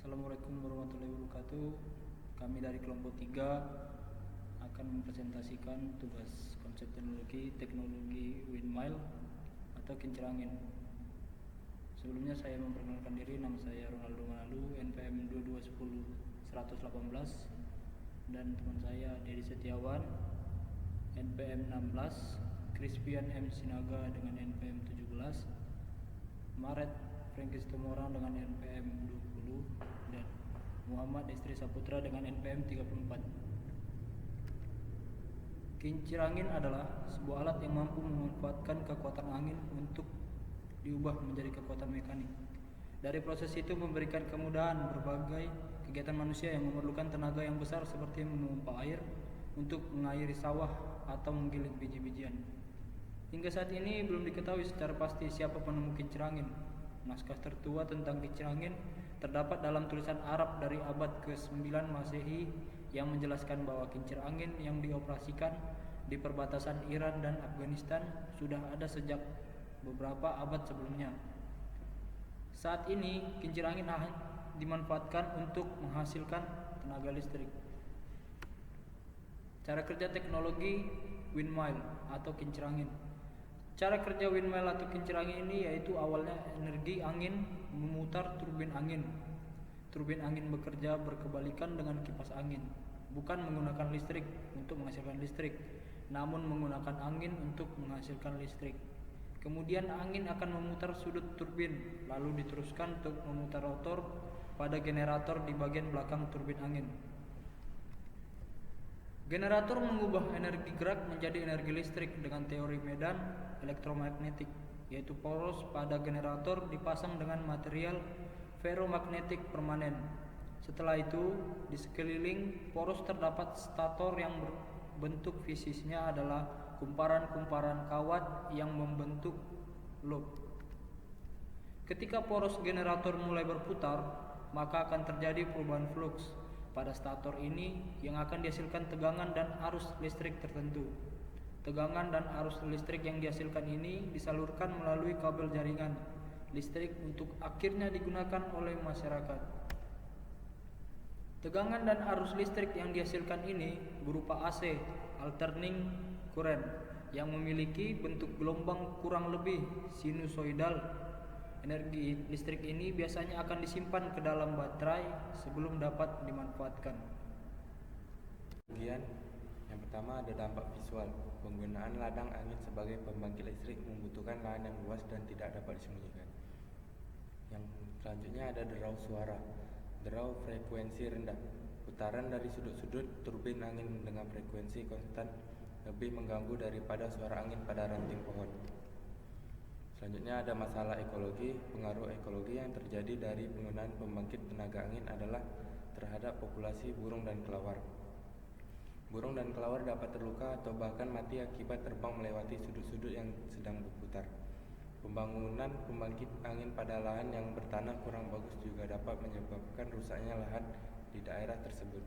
Assalamualaikum warahmatullahi wabarakatuh. Kami dari kelompok 3 akan mempresentasikan tugas konsep teknologi windmill atau kincir angin. Sebelumnya saya memperkenalkan diri, nama saya Ronaldo Manalu, NPM 2210-118, dan teman saya Dedi Setiawan, NPM 16, Crispian M. Sinaga dengan NPM 17, Maret Frankis Tumorang dengan NPM 20, dan Muhammad Destri Saputra dengan NPM 34. Kincir angin adalah sebuah alat yang mampu memanfaatkan kekuatan angin untuk diubah menjadi kekuatan mekanik. Dari proses itu memberikan kemudahan berbagai kegiatan manusia yang memerlukan tenaga yang besar seperti memompa air untuk mengairi sawah atau menggiling biji-bijian. Hingga saat ini belum diketahui secara pasti siapa penemu kincir angin. Naskah tertua tentang kincir angin terdapat dalam tulisan Arab dari abad ke-9 Masehi yang menjelaskan bahwa kincir angin yang dioperasikan di perbatasan Iran dan Afghanistan sudah ada sejak beberapa abad sebelumnya. Saat ini kincir angin dimanfaatkan untuk menghasilkan tenaga listrik. Cara kerja teknologi windmill atau kincir angin. Cara kerja windmill atau kincir angin ini yaitu awalnya energi angin memutar turbin angin. Turbin angin bekerja berkebalikan dengan kipas angin, bukan menggunakan listrik untuk menghasilkan listrik, namun menggunakan angin untuk menghasilkan listrik. Kemudian angin akan memutar sudut turbin, lalu diteruskan untuk memutar rotor pada generator di bagian belakang turbin angin. Generator mengubah energi gerak menjadi energi listrik dengan teori medan elektromagnetik, yaitu poros pada generator dipasang dengan material ferromagnetik permanen. Setelah itu, di sekeliling poros terdapat stator yang bentuk fisiknya adalah kumparan-kumparan kawat yang membentuk loop. Ketika poros generator mulai berputar, maka akan terjadi perubahan flux pada stator ini yang akan dihasilkan tegangan dan arus listrik tertentu. Tegangan dan arus listrik yang dihasilkan ini disalurkan melalui kabel jaringan listrik untuk akhirnya digunakan oleh masyarakat. Tegangan dan arus listrik yang dihasilkan ini berupa AC, alternating current, yang memiliki bentuk gelombang kurang lebih sinusoidal. Energi listrik ini biasanya akan disimpan ke dalam baterai sebelum dapat dimanfaatkan. Kemudian, yang pertama ada dampak visual. Penggunaan ladang angin sebagai pembangkit listrik membutuhkan lahan yang luas dan tidak dapat disembunyikan. Yang selanjutnya ada derau suara. Derau frekuensi rendah. Putaran dari sudut-sudut turbin angin dengan frekuensi konstan lebih mengganggu daripada suara angin pada ranting pohon. Selanjutnya ada masalah ekologi. Pengaruh ekologi yang terjadi dari penggunaan pembangkit tenaga angin adalah terhadap populasi burung dan kelawar. Burung dan kelawar dapat terluka atau bahkan mati akibat terbang melewati sudut-sudut yang sedang berputar. Pembangunan pembangkit angin pada lahan yang bertanah kurang bagus juga dapat menyebabkan rusaknya lahan di daerah tersebut.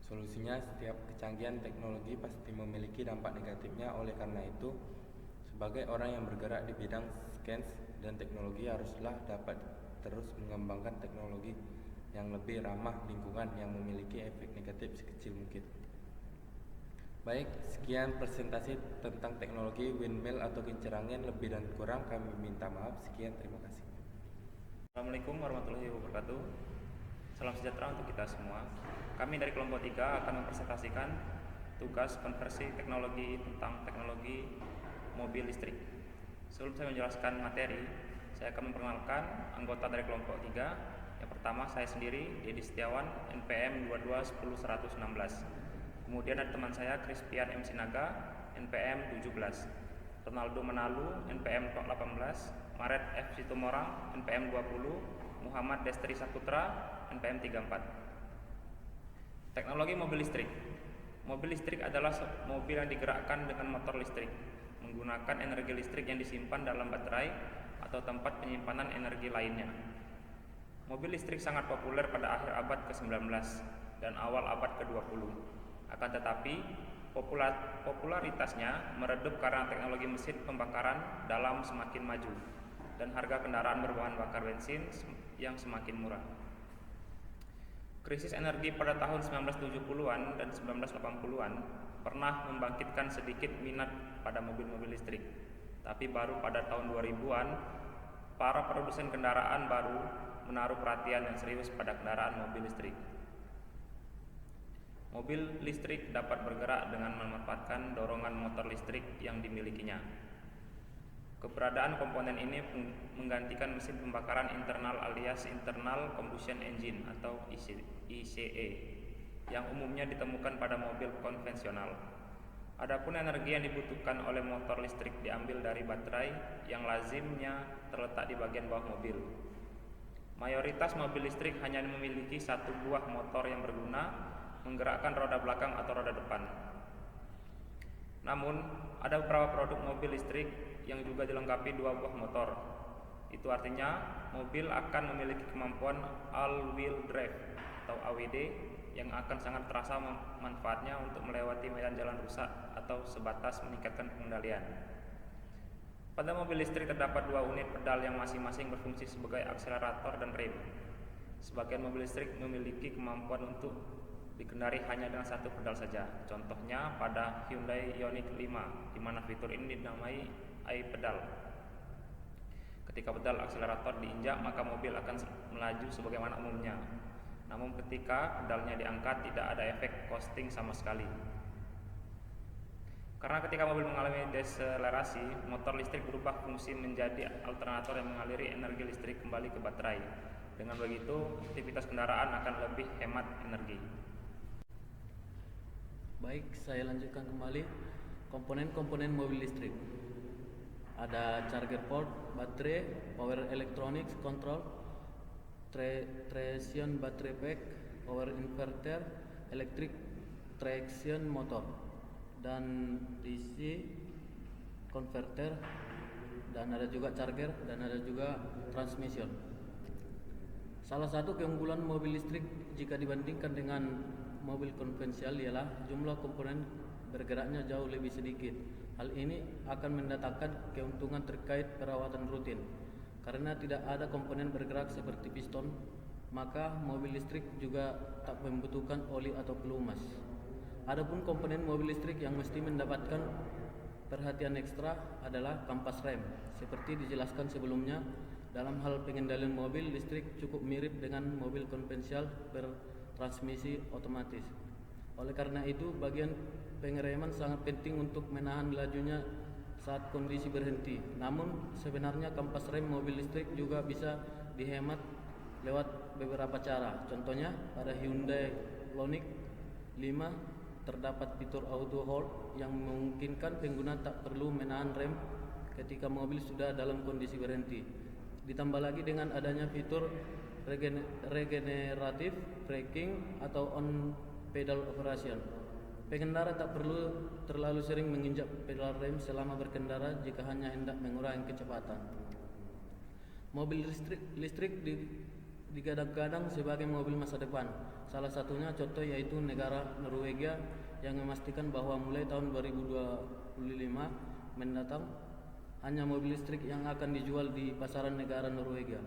Solusinya, setiap kecanggihan teknologi pasti memiliki dampak negatifnya. Oleh karena itu, sebagai orang yang bergerak di bidang sains dan teknologi haruslah dapat terus mengembangkan teknologi yang lebih ramah lingkungan yang memiliki efek negatif sekecil mungkin. Baik, sekian presentasi tentang teknologi windmill atau kincir angin. Lebih dan kurang kami minta maaf. Sekian, terima kasih. Assalamualaikum warahmatullahi wabarakatuh. Salam sejahtera untuk kita semua. Kami dari kelompok 3 akan mempresentasikan tugas konversi teknologi tentang teknologi mobil listrik. Sebelum saya menjelaskan materi, saya akan memperkenalkan anggota dari kelompok 3. Yang pertama, saya sendiri, Dedi Setiawan, NPM 2210-116. Kemudian ada teman saya, Crispian M. Sinaga, NPM 17. Ronaldo Manalu, NPM 18. Maret F. Situmorang, NPM 20. Muhammad Destri Saputra, NPM 34. Teknologi mobil listrik. Mobil listrik adalah mobil yang digerakkan dengan motor listrik, menggunakan energi listrik yang disimpan dalam baterai atau tempat penyimpanan energi lainnya. Mobil listrik sangat populer pada akhir abad ke-19 dan awal abad ke-20. Akan tetapi, popularitasnya meredup karena teknologi mesin pembakaran dalam semakin maju dan harga kendaraan berbahan bakar bensin yang semakin murah. Krisis energi pada tahun 1970-an dan 1980-an pernah membangkitkan sedikit minat pada mobil-mobil listrik. Tapi baru pada tahun 2000-an, para produsen kendaraan baru menaruh perhatian yang serius pada kendaraan mobil listrik. Mobil listrik dapat bergerak dengan memanfaatkan dorongan motor listrik yang dimilikinya. Keberadaan komponen ini menggantikan mesin pembakaran internal alias Internal Combustion Engine atau ICE yang umumnya ditemukan pada mobil konvensional. Adapun energi yang dibutuhkan oleh motor listrik diambil dari baterai yang lazimnya terletak di bagian bawah mobil. Mayoritas mobil listrik hanya memiliki satu buah motor yang berguna menggerakkan roda belakang atau roda depan. Namun, ada beberapa produk mobil listrik yang juga dilengkapi dua buah motor. Itu artinya mobil akan memiliki kemampuan all-wheel drive atau AWD yang akan sangat terasa manfaatnya untuk melewati medan jalan rusak atau sebatas meningkatkan pengendalian. Pada mobil listrik terdapat dua unit pedal yang masing-masing berfungsi sebagai akselerator dan rem. Sebagian mobil listrik memiliki kemampuan untuk dikendari hanya dengan satu pedal saja. Contohnya pada Hyundai Ioniq 5, di mana fitur ini dinamai iPedal. Ketika pedal akselerator diinjak, maka mobil akan melaju sebagaimana umumnya. Namun ketika pedalnya diangkat, tidak ada efek coasting sama sekali. Karena ketika mobil mengalami deselerasi, motor listrik berubah fungsi menjadi alternator yang mengaliri energi listrik kembali ke baterai. Dengan begitu, aktivitas kendaraan akan lebih hemat energi. Baik, saya lanjutkan kembali komponen-komponen mobil listrik. Ada charger port, baterai, power electronics control, traction battery pack, power inverter, electric traction motor, dan DC converter, dan ada juga charger, dan ada juga transmission. Salah satu keunggulan mobil listrik jika dibandingkan dengan mobil konvensional ialah jumlah komponen bergeraknya jauh lebih sedikit. Hal ini akan mendatangkan keuntungan terkait perawatan rutin. Karena tidak ada komponen bergerak seperti piston, maka mobil listrik juga tak membutuhkan oli atau pelumas. Adapun komponen mobil listrik yang mesti mendapatkan perhatian ekstra adalah kampas rem. Seperti dijelaskan sebelumnya, dalam hal pengendalian mobil listrik cukup mirip dengan mobil konvensional bertransmisi otomatis. Oleh karena itu, bagian pengereman sangat penting untuk menahan lajunya saat kondisi berhenti. Namun sebenarnya kampas rem mobil listrik juga bisa dihemat lewat beberapa cara. Contohnya pada Hyundai Ioniq 5 terdapat fitur auto hold yang memungkinkan pengguna tak perlu menahan rem ketika mobil sudah dalam kondisi berhenti. Ditambah lagi dengan adanya fitur regenerative braking atau on pedal operation. Pengendara tak perlu terlalu sering menginjak pedal rem selama berkendara jika hanya hendak mengurangi kecepatan. Mobil listrik digadang-gadang sebagai mobil masa depan. Salah satunya contoh yaitu negara Norwegia yang memastikan bahwa mulai tahun 2025 mendatang hanya mobil listrik yang akan dijual di pasaran negara Norwegia.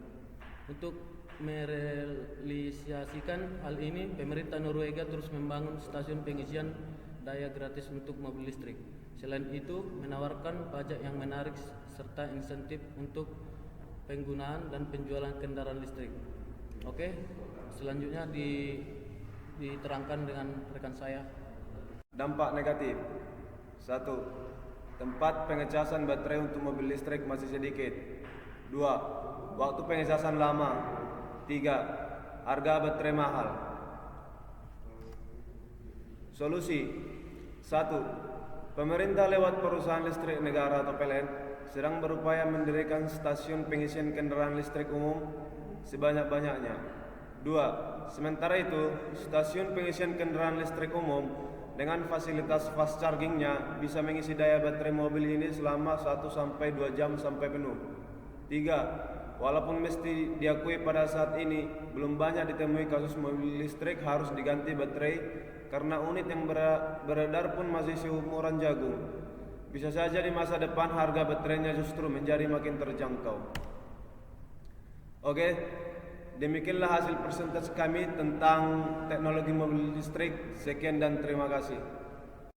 Untuk merealisasikan hal ini, pemerintah Norwegia terus membangun stasiun pengisian daya gratis untuk mobil listrik. Selain itu, menawarkan pajak yang menarik serta insentif untuk penggunaan dan penjualan kendaraan listrik. Oke, selanjutnya diterangkan dengan rekan saya. Dampak negatif. 1. Tempat pengecasan baterai untuk mobil listrik masih sedikit. 2. Waktu pengecasan lama. 3. Harga baterai mahal. Solusi. 1. Pemerintah lewat perusahaan listrik negara atau PLN sedang berupaya mendirikan stasiun pengisian kendaraan listrik umum sebanyak-banyaknya. 2. Sementara itu, stasiun pengisian kendaraan listrik umum dengan fasilitas fast chargingnya bisa mengisi daya baterai mobil ini selama 1-2 jam sampai penuh. 3. Walaupun mesti diakui pada saat ini belum banyak ditemui kasus mobil listrik harus diganti baterai karena unit yang beredar pun masih seumuran jagung. Bisa saja di masa depan harga baterainya justru menjadi makin terjangkau. Oke, Demikianlah hasil presentasi kami tentang teknologi mobil listrik. Sekian dan terima kasih.